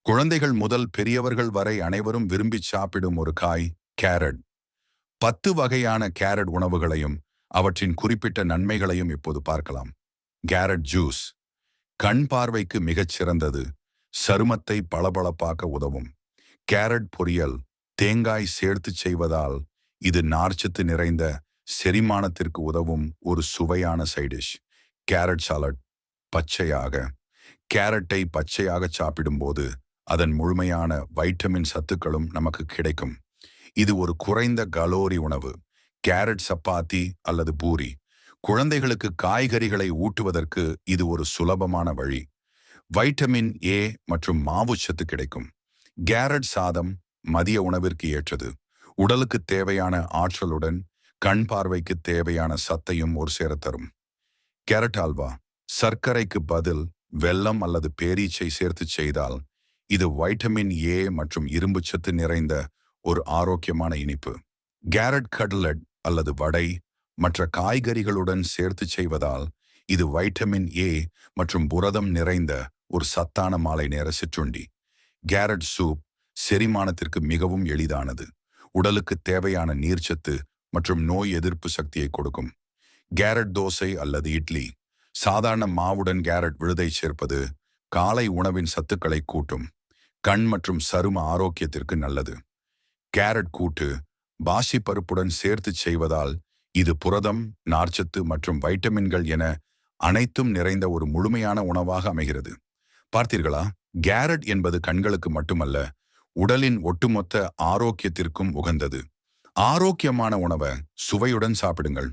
குழந்தைகள் முதல் பெரியவர்கள் வரை அனைவரும் விரும்பி சாப்பிடும் ஒரு காய் கேரட். 10 வகையான கேரட் உணவுகளையும் அவற்றின் குறிப்பிட்ட நன்மைகளையும் இப்போது பார்க்கலாம். கேரட் ஜூஸ் கண் பார்வைக்கு மிகச் சிறந்தது. சருமத்தை பளபளப்பாக்க உதவும். கேரட் பொரியல் தேங்காய் சேர்த்து செய்வதால் இது நார்ச்சத்து நிறைந்த செரிமானத்திற்கு உதவும் ஒரு சுவையான சைடிஷ். கேரட் சாலட் பச்சையாக கேரட்டை பச்சையாக சாப்பிடும்போது அதன் முழுமையான வைட்டமின் சத்துக்களும் நமக்கு கிடைக்கும். இது ஒரு குறைந்த கலோரி உணவு. கேரட் சப்பாத்தி அல்லது பூரி குழந்தைகளுக்கு காய்கறிகளை ஊட்டுவதற்கு இது ஒரு சுலபமான வழி. வைட்டமின் ஏ மற்றும் மாவுச்சத்து கிடைக்கும். கேரட் சாதம் மதிய உணவிற்கு ஏற்றது. உடலுக்கு தேவையான ஆற்றலுடன் கண் பார்வைக்கு தேவையான சத்தையும் ஒரு சேர தரும். கேரட் அல்வா சர்க்கரைக்கு பதில் வெல்லம் அல்லது பேரீச்சை சேர்த்து செய்தால் இது வைட்டமின் ஏ மற்றும் இரும்புச்சத்து நிறைந்த ஒரு ஆரோக்கியமான இனிப்பு. கேரட் கட்லெட் அல்லது வடை மற்ற காய்கறிகளுடன் சேர்த்து செய்வதால் இது வைட்டமின் ஏ மற்றும் புரதம் நிறைந்த ஒரு சத்தான மாலை நேர சிற்றுண்டி. கேரட் சூப் செரிமானத்திற்கு மிகவும் எளிதானது. உடலுக்கு தேவையான நீர்ச்சத்து மற்றும் நோய் எதிர்ப்பு சக்தியை கொடுக்கும். கேரட் தோசை அல்லது இட்லி சாதாரண மாவுடன் கேரட் விழுதை சேர்ப்பது காலை உணவின் சத்துக்களை கூட்டும். கண் மற்றும் சரும ஆரோக்கியத்திற்கு நல்லது. கேரட் கூட்டு பாசி பருப்புடன் சேர்த்து செய்வதால் இது புரதம், நார்ச்சத்து மற்றும் வைட்டமின்கள் என அனைத்தும் நிறைந்த ஒரு முழுமையான உணவாக அமைகிறது. பார்த்தீர்களா? கேரட் என்பது கண்களுக்கு மட்டுமல்ல, உடலின் ஒட்டுமொத்த ஆரோக்கியத்திற்கும் உகந்தது. ஆரோக்கியமான உணவை சுவையுடன் சாப்பிடுங்கள்.